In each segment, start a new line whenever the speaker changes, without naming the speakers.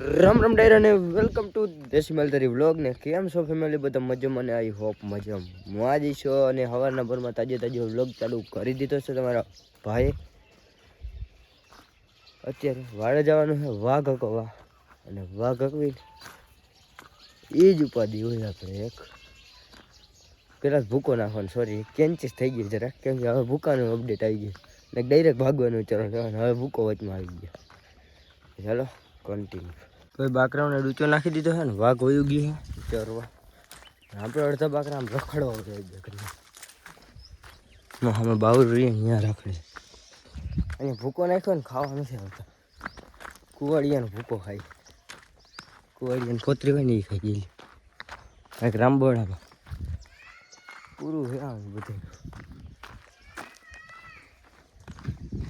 રામ રામ ડાયરા ને welcome to દેશી માલધારી vlog ને કેમ છો ફેમિલી બધા મજામાં ને આઈ હોપ મજામાં મોજ છો અને હવારના ભરમાં તાજો વ્લોગ ચાલુ કરી દીધો છે તમારા ભાઈ અત્યારે વાડે જવાનું છે વાઘ હકવા અને વાઘ હકવી એ જ ઉપાધિ હોય આપણે એક પેલા ભૂકો નાખવાનો સોરી કેન્ચીસ થઈ ગઈ જરા કેમ કે હવે ભૂકાનું અપડેટ આવી ગયું ને ડાયરેક્ટ ભાગવાનું વિચારો હવે ભૂકો વચમાં આવી ગયો ચાલો કન્ટિન્યુ કોઈ બાકરાઓને ડૂચો નાખી દીધો છે ને વાઘ વયું ગયું છે ચરવા આપણે અડધા બાકરા આમ રખડવા જાય અમે બાવર રહીએ અહીંયા રખડે અહીંયા ભૂકો નાખ્યો ને ખાવા નથી આવતા કુવાડિયાનો ભૂકો ખાય કુવાડિયાની કોતરી હોય ને એ ખાઈ ગયેલી કાંઈક રામબોડામાં પૂરું છે આમ બધું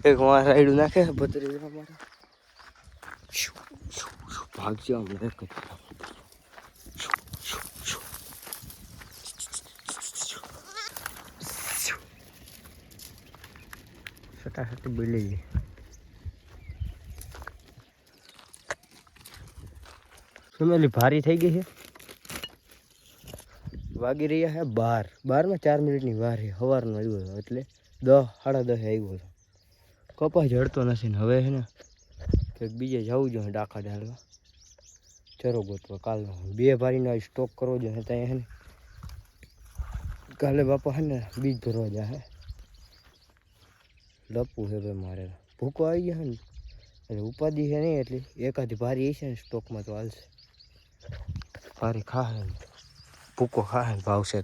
એક વાર રાયડું નાખે ભત્રી અમારે ભાગજો હમણાં એક સટાસટી બોલી ફેમિલી ભારી થઈ ગઈ છે વાગી રહ્યા છે 12 4 મિનિટની વાર છે સવારનો આવ્યો હતો એટલે 10 સાડા 10 આવ્યો હતો કપાસ જડતો નથી ને હવે છે ને કંઈક બીજે જવું જોઈએ ડાખા ડાલવા ચરો ગોતવા કાલનો 2 ભારીનો સ્ટોક કરવો જોઈએ ત્યાં છે ને કાલે બાપા છે ને બીજ ભરવા જાય લપવું છે ભાઈ મારે ભૂકો આવી ગયા ને એટલે ઉપાધિ છે નહીં એટલી એકાદી ભારી છે ને સ્ટોકમાં તો હાલશે ભારી ખાશે ને ભૂકો ખાશે ને ભાવશે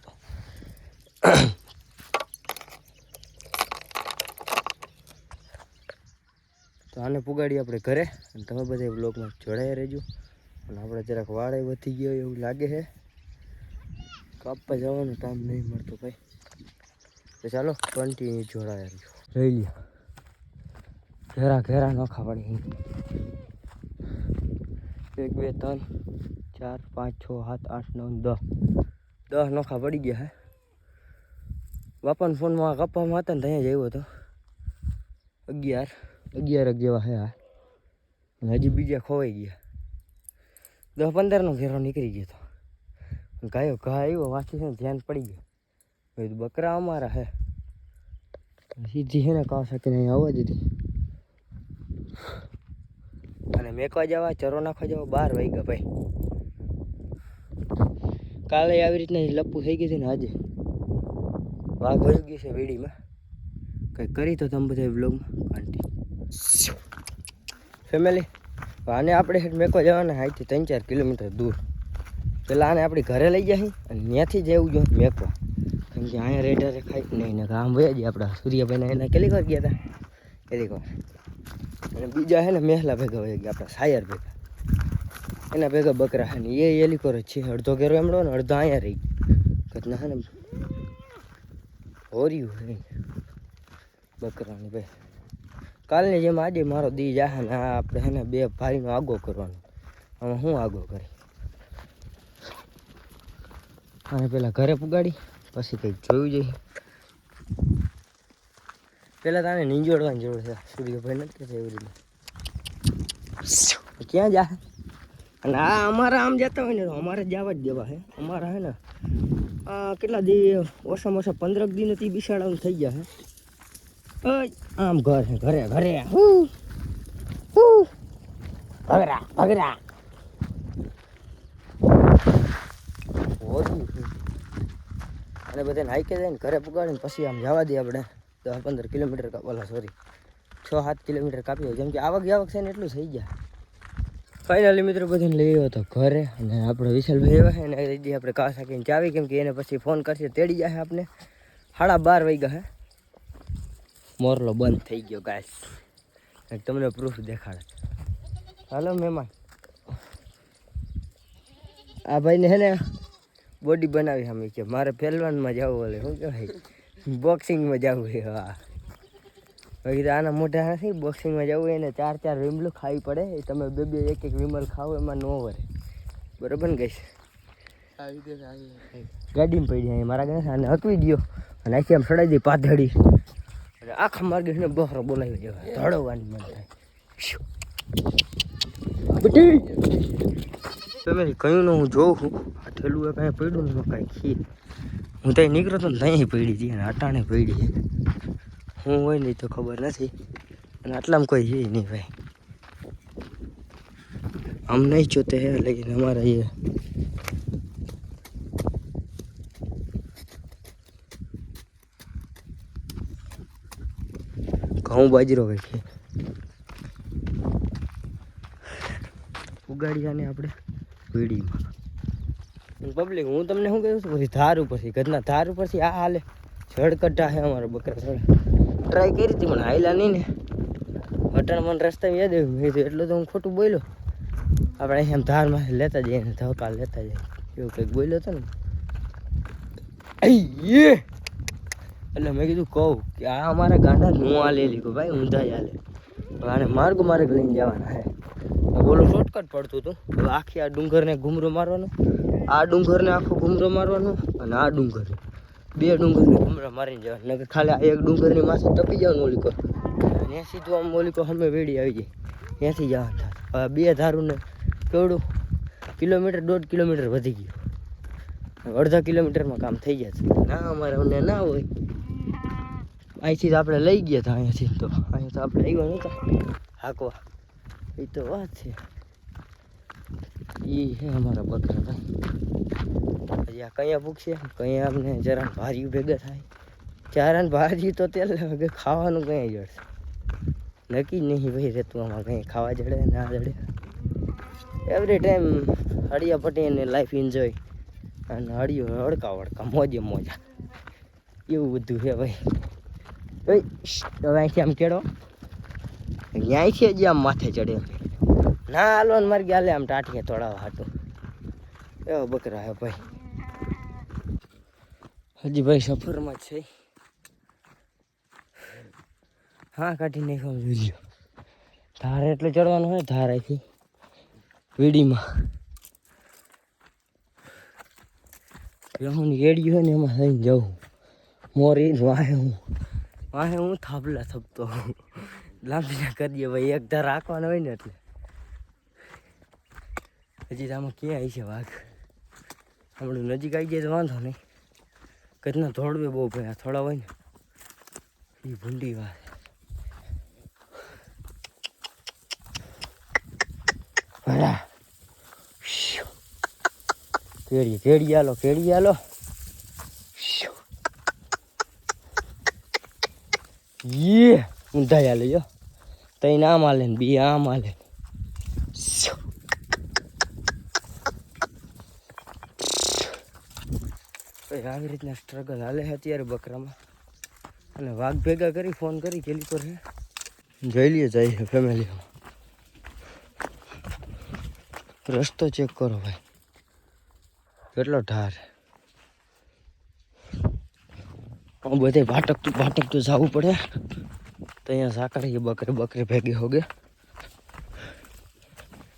તો આને પુગાડી આપણે ઘરે અને તમે બધા બ્લોગમાં જોડાયા રહેજો અને આપણે જરાક વાળે વધી ગયો એવું લાગે છે કાપવા જવાનો ટાઈમ નહીં મળતો ભાઈ તો ચાલો કન્ટિન્યુ જોડાયા રહેજો રહી લ્યો ઘેરા નોખા પડી 1 2 3 4 5 6 7 8 9 10 નોખા પડી ગયા હે બાપાના ફોનમાં કપ્પામાં હતા ને ત્યાં જ આવ્યો હતો 11 જેવા હે આ અને હજી બીજા ખોવાઈ ગયા 10 15 નો ઘેરો નીકળી ગયો હતો ગાયો ઘા આવ્યો વાંચી છે ને ધ્યાન પડી ગયો બકરા અમારા હે સીધી છે ને કાવ શકીને અહીં આવવા દીધી અને મેકવા જવા ચરો નાખવા જવા 12 વાગ્યા ભાઈ કાલે આવી રીતના લપુ થઈ ગઈ હતી ને આજે વાઘ વળી ગઈ છે વેડીમાં કંઈક કરી તો તમે બધા બ્લોગમાં કન્ટિન્યુ ફેમિલી આને આપણે હેઠ મેકવા જવાના અહીંથી 3-4 કિલોમીટર દૂર પહેલાં આને આપણી ઘરે લઈ જાય અને ત્યાંથી જવું જોઈએ મેકવા કેમ કે અહીંયા રેડરે ખાઈ નહીં ને આમ વયા જઈએ આપણા સૂર્યાભાઈના એના કેટલીક વાર ગયા હતા કેટલીક વાર અને બીજા છે ને મહેલા ભેગા વયા ગયા આપણા સાયર ભેગા એના ભેગા બકરા છે ને એ એલિકોર જ છે અડધો ઘેરો એમડો ને અડધો અહીંયા રહી ઘટના છે ને હોર્યું છે બકરાની ભાઈ કાલની જેમ આજે મારો દી જાહે ને આ આપણે છે ને 2 ભાઈનો આગો કરવાનો આમાં હું આગો કરી અને પેલા ઘરે પુગાડી પછી કંઈક જોયું જોઈએ પેલા તાને નીંજોડવાની જરૂર છે સૂર્યભાઈ નથી કહેતા એવી રીતે ક્યાં જા અને આ અમારા આમ જતા હોય ને અમારે જવા જ દેવા છે અમારા હે ને કેટલા દી ઓછામાં ઓછા 15 દિન થી બિસાડાનું થઈ ગયા છે આમ ઘર છે ઘરે ભગરા અને બધાને હાઈકે જાય ને ઘરે પુગાડીને પછી આમ જવા દઈએ આપણે 10-15 કિલોમીટર કાપવાલા સોરી 6-7 કિલોમીટર કાપી જેમ કે આવક છે ને એટલું થઈ ગયા ફાઇનલી મિત્રો બધાને લઈ આવ્યો હતો ઘરે અને આપણે વિશાલભાઈ આવ્યા છે અને લઈ આપણે કાસ હાકીને ચાવી કેમ કે એને પછી ફોન કરશે તેડી જાય આપણે 12:30 વાગ્યા હે મોરલો બંધ થઈ ગયો ગાઈસ તમને પ્રૂફ દેખાડે હાલો મહેમાન આ ભાઈને હે ને બોડી બનાવી સામે કે મારે પહેલવાનમાં જવું બોલે શું કહેવાય બોક્સિંગમાં જવું છે હા બાકી આના મોઢા નથી બોક્સિંગમાં જવું એને 4 વિમલું ખાવી પડે એ તમે 2 1 વિમલ ખાઓ એમાં ન વરે બરાબર ને ગઈશ ગાડીમાં પડી જાય મારા ઘરે આને હકવી દો અને આખી આમ સડાઈ દઈ પાથડી અને આખા માર્ગે બહરો બોલાવી દેવા ધડવવાની મન થાય ફેમિલી કયું ને હું જોઉં છું આ ઠેલું એ કાંઈ પડ્યું ને કાંઈ ખીર હું ત્યાં નીકળ્યો હતો ને ત્યાં પડી હતી અને અટાણે પડી છે હું હોય નહીં તો ખબર નથી અને આટલામાં કોઈ છે નહીં ભાઈ हम नहीं चाहते हैं लेकिन हमारा ये ઘઉં બાજરો હોય છે ઉગાડી આને આપણે વીડીમાં પબ્લિક હું તમને શું કહું છું પછી ધાર ઉપરથી ઘરના ધાર ઉપરથી આ હાલે ઝડકટા છે અમારા બકરા થોડા ટ્રાય કરી હતી પણ હાયલા નહીં ને અટાણ મને રસ્તા યાદ આવ્યું મેં કીધું એટલું તો હું ખોટું બોલ્યો આપણે એમ ધારમાં લેતા જઈએ ને ધોકા લેતા જઈએ એવું કંઈક બોલ્યો હતો ને એટલે મેં કીધું કહું કે આ અમારા ગાંડા હું આ લઈ લીધું ભાઈ ઊંધા જ હાલે આને માર્ગ લઈને જવાના હે બોલો શોર્ટકટ પડતું હતું હવે આખી આ ડુંગરને ઘૂમરો મારવાનો આ ડુંગરને આખો ઘૂમરો મારવાનો અને આ ડુંગરને બે ડુંગરને ઘૂમરો મારીને જવાનું નકર ખાલી આ એક ડુંગરની માથે ટપી જવાનું ઓલીકો અને સીધું આમ ઓલીકો અમે વેડી આવી જાય ત્યાંથી જવાનું થાય હવે બે ધારુને કેવડું કિલોમીટર 1.5 કિલોમીટર વધી ગયું અડધા કિલોમીટરમાં કામ થઈ જશે ના અમારે અમને ના હોય અહીંથી તો આપણે લઈ ગયા હતા અહીંયાથી તો અહીંયા તો આપણે આવ્યા નહોતા હાંકવા એ તો વાત છે એ છે અમારા બકરા ભાઈ હજી આ કયા પૂછશે કયા અમને જરા ભાર્યું ભેગા થાય ચારાને ભાર્યું તો તેલ કે ખાવાનું કયા જડશે નક્કી નહીં ભાઈ રહેતું આમાં કંઈ ખાવા જડે ના જડે એવરી ટાઈમ હળિયા પટી અને લાઈફ એન્જોય અને હળિયો હડકા વડકા મોજે મોજા એવું બધું છે ભાઈ ભાઈ હવે અહીંથી આમ કેળો અહીંથી હજી આમ માથે ચડે ના હાલો ને મારી ગાલે આમ ટાટીએ તોડાવવા હાટું એવા બકરા હે ભાઈ હજી ભાઈ સફરમાં જ છે હા કાઢી નાખવા જોઈ લો ધાર એટલે ચડવાનું હોય ધાર અહીંથી વીડીમાં હું એડી હોય ને એમાં થઈને જાઉં મોરી વાહે હું થાપલા થપતો લાંબી ના કરીએ ભાઈ એક ધાર રાખવાનો હોય ને એટલે હજી તો આમાં ક્યાં આવી છે વાઘ હમણાં નજીક આવી જાય તો વાંધો નહીં કદના ધોળવે બહુ ભાઈ થોડા હોય ને એ ભૂંડી વાત ભરા કેડી આલો ઊંધા હાલે જો તઈને આમ હાલે ને બી આમ હાલે આવી રીતના સ્ટ્રગલ હાલે છે અત્યારે બકરામાં અને વાઘ ભેગા કરી ફોન કરી કેલી પર છે જોઈ લઈએ જાય છે ફેમિલીમાં રસ્તો ચેક કરો ભાઈ કેટલો ઢાર બધે ભાટકતું જવું પડે તો અહીંયા સાકડીએ બકરે ભેગી હો ગયા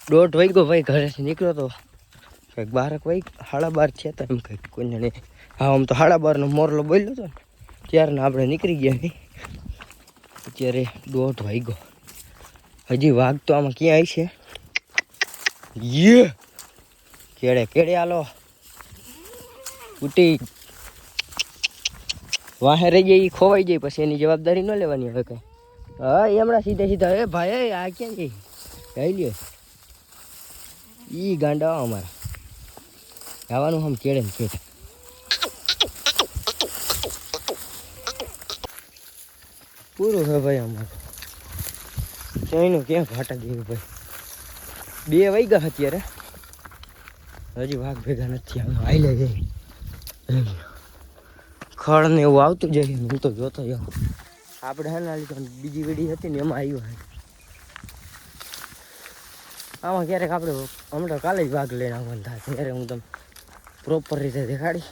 1:30 વાગ્યો ભાઈ ઘરેથી નીકળ્યો તો કંઈક 12 વાગ્યા 12:30 થયા હતા એમ કંઈક કોઈને નહીં હા આમ તો 12:30નો મોરલો બોલ્યો હતો ને ત્યારને આપણે નીકળી ગયા નહીં અત્યારે 1:30 વાગ્યો હજી વાઘ તો આમાં ક્યાં આવી છે કેડે હાલો ઉટી વાહે રહી જાય ખોવાઈ જાય પછી એની જવાબદારી ન લેવાની હવે કઈ હા એ હમણાં સીધા એ ભાઈ આ ક્યાં જઈ જઈ લ્યો ઈ ગાંડા અમારા જવાનું આમ કેડે ને કેડે પૂરું છે ભાઈ અમારું ચાઈનું ક્યાં ઘાટા જેવું ભાઈ 2 વાગ્યા અત્યારે હજી વાઘ ભેગા નથી આવ્યો હાલે જાય ખડ ને એવું આવતું જાય હું તો જોતો જાઉં આપણે હે ના લીધો બીજી વેડી હતી ને એમાં આવ્યો હે આમાં ક્યારેક આપણે હમણાં કાલે જ વાઘ લઈને આવવાનું થાય ત્યારે હું તમને પ્રોપર રીતે દેખાડી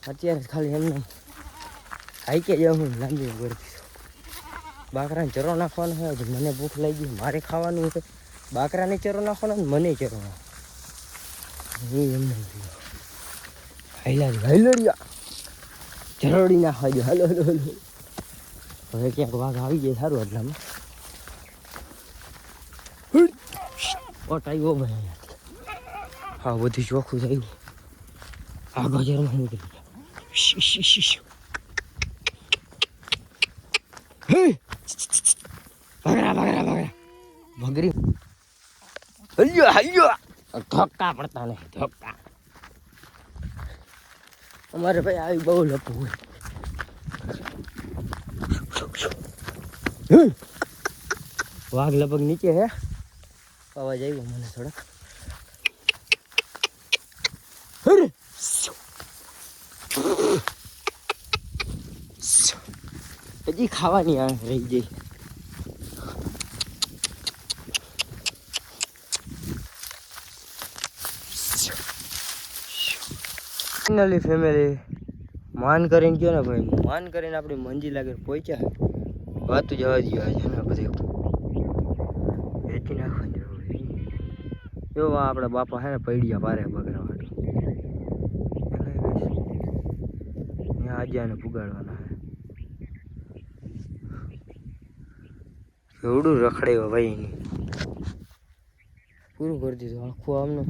અત્યારે ખાલી એમને હાઈકે જાઉં હું લાંબી ગોરથી બાકરાને ચરો નાખવાનો હોય જ મને ભૂખ લાગી મારે ખાવાનું છે બાકરાને ચરો નાખવાનો ને મને ચરો નાખવાનો એમને હાઈલડિયા જરોડી નાખવા જો હલો હવે ક્યાંક વાઘ આવી જાય સારું એટલામાં ઓટ આવ્યો ભાઈ, હા બધું ચોખ્ખું થયું. આ બજારમાં નીકળી ભગરી હલ્યો હલ્યો ધક્કા પડતા નહીં ધક્કા. અમારે ભાઈ આવી બહુ લપું હોય. વાઘ લગભગ નીચે હે, અવાજ આવ્યો મને થોડોક. હજી ખાવાની આ રહી ગઈ. ફાઇનલી ફેમિલી માન કરીને ગયો ને ભાઈ, માન કરીને આપણી મંજી લાગે પહોંચ્યા. વાતું જવા દો છે ને બધું વેચી નાખવાની જરૂર. જો આપણા બાપા હે ને પૈડિયા પારે બગરા વાટું ત્યાં આજે આને પુગાડવાના હે. એવડું રખડ્યો ભાઈ એની પૂરું કરી દીધું આખું. આમનું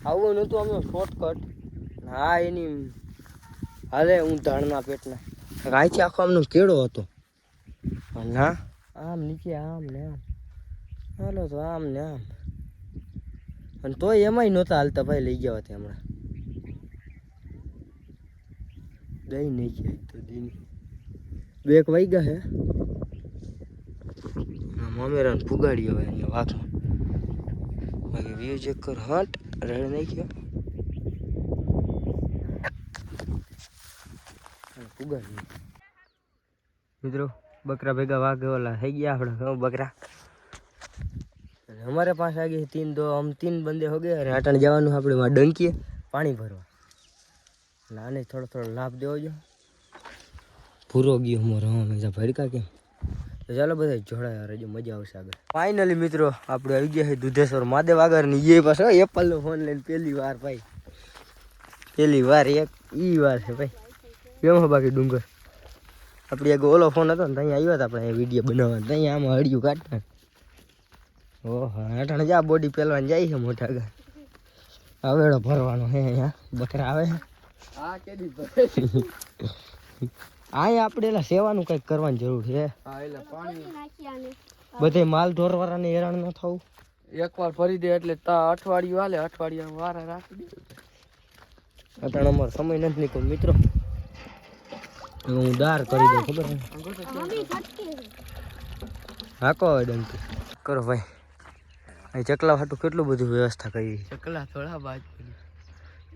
આવું નહોતું, આમનું શોર્ટકટ. હા એની હાલે હું ધણના પેટના અહીંથી આખો આમનો કેળો હતો. ના આમ નીચે આમ ને આમ હાલો તો આમ ને આમ, અને તોય એમાંય નહોતા હાલતા ભાઈ. લઈ ગયા હતા હમણાં દઈ નહીં ગયા તો દીની 2 વાગ્યા હે. મમેરાને પુગાડી હવે અહીંયા વાઘમાં. બાકી વ્યૂ ચેક કર. હટ રેડ નહીં ગયો પુગાડી. મિત્રો બકરા ભેગા વાઘ ઓલા થઈ ગયા આપણે બકરા. हमारे पास आ गए 3 बंदे हो गए और अटन जवान अपने वहाँ डंकी पानी भरवा नाने थोड़ा थोड़ा लाभ देव जो पूरो गयो मोरो हमेशा भड़का के. तो चलो બધા જોડાયા રહેજો, મજા આવશે આગળ. ફાઇનલી મિત્રો આપણે આવી ગયા છે દુધેશ્વર મહાદેવ આગળની. એ પાછો એપલનો ફોન લઈને પહેલી વાર ભાઈ, પહેલી વાર એક ઈ વાર છે ભાઈ. કેમ બાકી ડુંગર આપણે એક ઓલો ફોન હતો ને ત્યાં આવ્યા હતા આપણે વિડીયો બનાવવા. ત્યાં આમાં હળિયું કાઢતા. ઓહો અટાણે જા બોડી પેલવાન જાય છે મોટા આગળ. હવેડો ભરવાનો હે અહીંયા બકરા આવે છે. હા કેદી ભરે અહીંયા આપણે એલા સેવાનું કંઈક કરવાની જરૂર છે. હા એટલે પાણી બધે માલ ઢોરવાળાને હેરાન ન થવું. એકવાર ભરી દે એટલે અઠવાડિયું હાલે, અઠવાડિયા વારા રાખી દે. અટાણે અમારો સમય નથી નીકળ્યો મિત્રો. હું દાર કરી દઉં ખબર હાકો ડંકી કરો ભાઈ. અહીં ચકલા હાટું કેટલું બધું વ્યવસ્થા કરી. ચકલા થોડા બાજ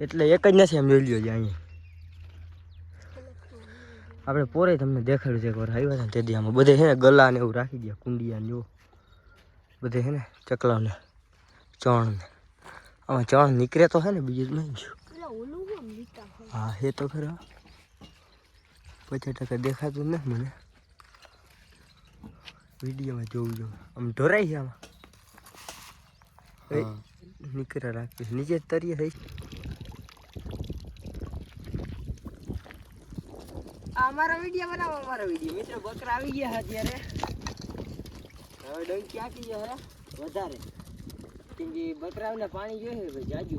એટલે એક જ નથી એમ જોઈ લ્યો છે. અહીંયા આપણે પોરે તમને દેખાડ્યું છે એકવાર આવ્યા હતા ને તેથી આમાં બધે છે ને ગલા ને એવું રાખી ગયા, કુંડિયા ને એવું બધે છે ને ચકલાને ચણ ને આમાં ચણ નીકળે તો છે ને બીજું નહીં છું. હા એ તો ખરા 50% દેખાતું ને મને વિડીયોમાં જોવું જો આમ ઢોરાય છે આમાં નીકળ્યા રાખી નીચે તરીએ થઈ. અમારો વિડીયો બનાવો, અમારો વિડીયો મિત્રો. બકરા આવી ગયા અત્યારે, હવે ડંકી આકી જાય વધારે કેમ કે બકરાઓને પાણી જોઈએ ભાઈ જાજુ.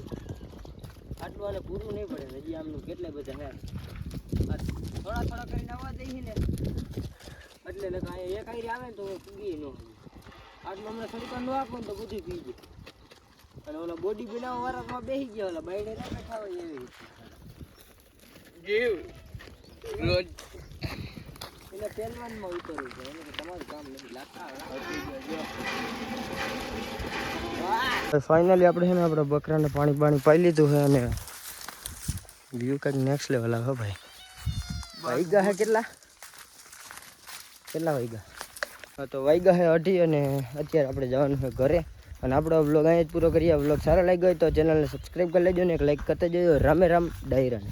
આટલું આને પૂરું નહીં પડે હજી. આમનું કેટલા બધા હે થોડા થોડા કરીને આવવા દઈએ ને એટલે એક આઈરી આવે ને તો પીએ ન. આટલું હમણાં થોડીક ન આપો ને તો બધું પી જાય. અને ઓલા બોડી બનાવવા વાળામાં બેસી ગયા ઓલા બાયડે ના બેઠા હોય એવી જીવ રોજ એટલે પહેલવાનમાં ઉતરવું છે. એને તો તમારું કામ નથી લાગતા. ફાઇનલી આપણે છે ને આપણા બકરાને પાણી પાઈ લીધું છે અને વ્યૂ કંઈક નેક્સ્ટ લેવલ આવે ભાઈ. વાગ્યા હે કેટલા વાગ્યા તો વાગ્યા હે 2:30 અને અત્યારે આપણે જવાનું છે ઘરે. અને આપણો વ્લોગ અહીંયા જ પૂરો કરીએ. વ્લોગ સારો લાગ્યો હોય તો ચેનલને સબસ્ક્રાઈબ કરી લેજો ને એક લાઈક કરતા જજો. રામે રામ ડાયરાને.